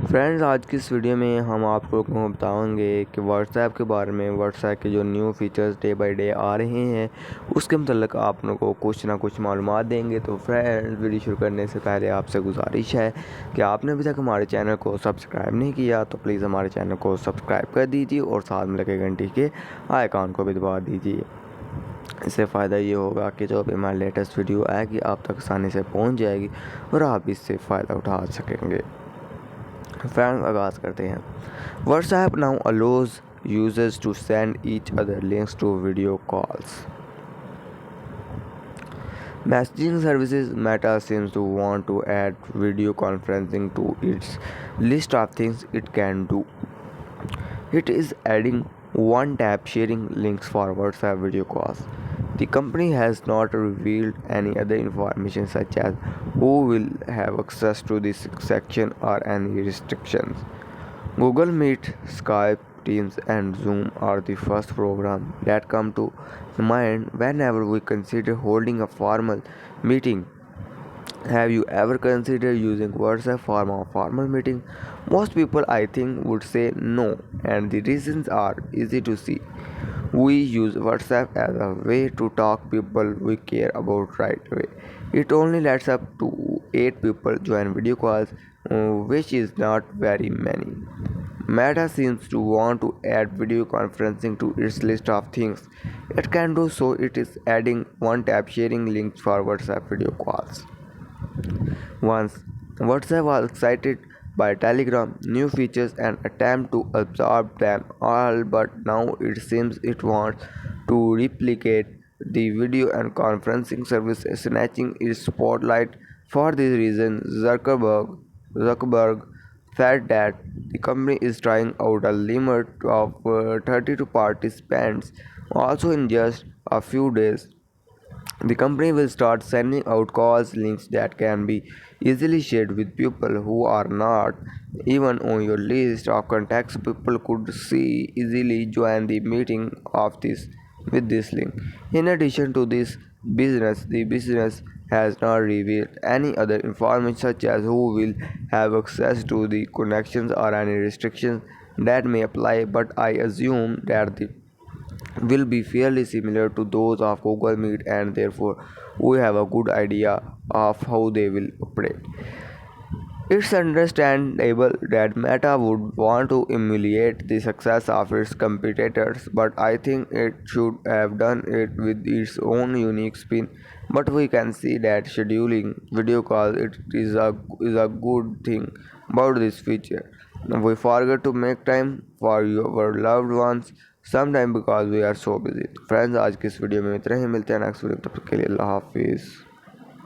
Friends, आज की इस वीडियो में हम आप लोगों को बताएंगे कि व्हाट्सएप के बारे में। व्हाट्सएप के जो new features day by day आ रहे हैं उसके मतलब आप लोगों को कुछ ना कुछ मालूमात देंगे। तो फ्रेंड्स, वीडियो शुरू करने से पहले आपसे गुजारिश है कि आपने अभी तक हमारे चैनल को सब्सक्राइब नहीं किया तो प्लीज़ हमारे चैनल को सब्सक्राइब कर दीजिए और साथ में लगे घंटी के आइकॉन को भी दबा दीजिए। इससे फ़ायदा ये होगा कि जो भी हमारी लेटेस्ट वीडियो आएगी आप तक आसानी से पहुंच जाएगी और आप इससे फ़ायदा उठा सकेंगे। फ्रेंड्स, आगाज़ करते हैं। WhatsApp now allows users to send each other links to video calls. Messaging services Meta seems to want to add video conferencing to its list of things it can do. It is adding one-tap sharing links for WhatsApp video calls. The company has not revealed any other information such as who will have access to this section or any restrictions. Google Meet, Skype, Teams, and Zoom are the first programs that come to mind whenever we consider holding a formal meeting. Have you ever considered using WhatsApp for a formal meeting? Most people, I think, would say no, and the reasons are easy to see. We use WhatsApp as a way to talk people we care about right away. It only lets up to 8 people join video calls, which is not very many. Meta seems to want to add video conferencing to its list of things it can do, so it is adding one tap sharing links for WhatsApp video calls. Once WhatsApp was excited by Telegram new features and attempt to absorb them all, but now it seems it wants to replicate the video and conferencing service, snatching its spotlight. For this reason, Zuckerberg said that the company is trying out a limit of 32 participants. Also, in just a few days, the company will start sending out calls links that can be easily shared with people who are not even on your list of contacts. People could see easily join the meeting of this with this link. In addition to this, the business has not revealed any other information such as who will have access to the connections or any restrictions that may apply, but I assume that the will be fairly similar to those of Google Meet, and therefore we have a good idea of how they will operate. It's understandable that Meta would want to emulate the success of its competitors, but I think it should have done it with its own unique spin. But we can see that scheduling video calls is a good thing about this feature. We forget to make time for our loved ones sometime because we are so busy. Friends, आज की इस video में इतना ही। मिलते हैं next video, तब तक के लिए अल्लाह हाफिज़।